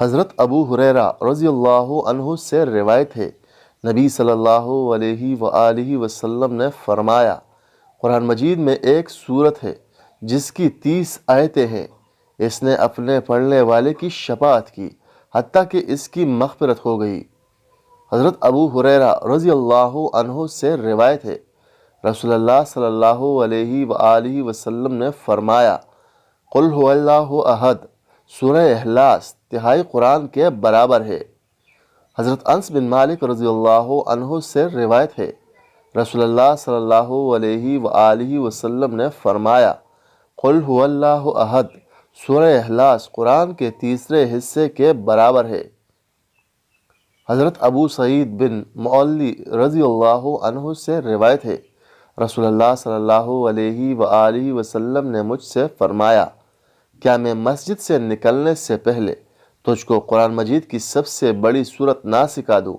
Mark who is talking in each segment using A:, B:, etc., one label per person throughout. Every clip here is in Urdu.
A: حضرت ابو ہریرہ رضی اللہ عنہ سے روایت ہے، نبی صلی اللہ علیہ وآلہ وسلم نے فرمایا، قرآن مجید میں ایک سورت ہے جس کی 30 آیتیں ہیں، اس نے اپنے پڑھنے والے کی شفاعت کی حتیٰ کہ اس کی مغفرت ہو گئی۔ حضرت ابو ہریرہ رضی اللہ عنہ سے روایت ہے، رسول اللہ صلی اللہ علیہ وآلہ وسلم نے فرمایا، قل هو اللہ احد سورہ اخلاص تہائی قرآن کے برابر ہے۔ حضرت انس بن مالک رضی اللہ عنہ سے روایت ہے، رسول اللہ صلی اللہ علیہ وآلہ وسلم نے فرمایا، قل هو اللہ احد سورہ اخلاص قرآن کے تیسرے حصے کے برابر ہے۔ حضرت ابو سعید بن معلی رضی اللہ عنہ سے روایت ہے، رسول اللہ صلی اللہ علیہ وآلہ وسلم نے مجھ سے فرمایا، کیا میں مسجد سے نکلنے سے پہلے تجھ کو قرآن مجید کی سب سے بڑی سورت نہ سکھا دوں؟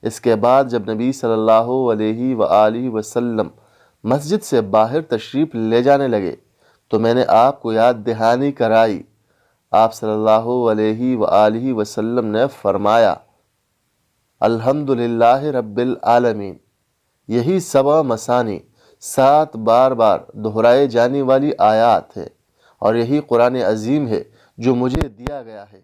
A: اس کے بعد جب نبی صلی اللہ علیہ وآلہ وسلم مسجد سے باہر تشریف لے جانے لگے تو میں نے آپ کو یاد دہانی کرائی۔ آپ صلی اللہ علیہ وآلہ وسلم نے فرمایا، الحمدللہ رب العالمین۔ یہی 7 مثانی 7 بار بار دہرائے جانے والی آیات ہیں، اور یہی قرآن عظیم ہے جو مجھے دیا گیا ہے۔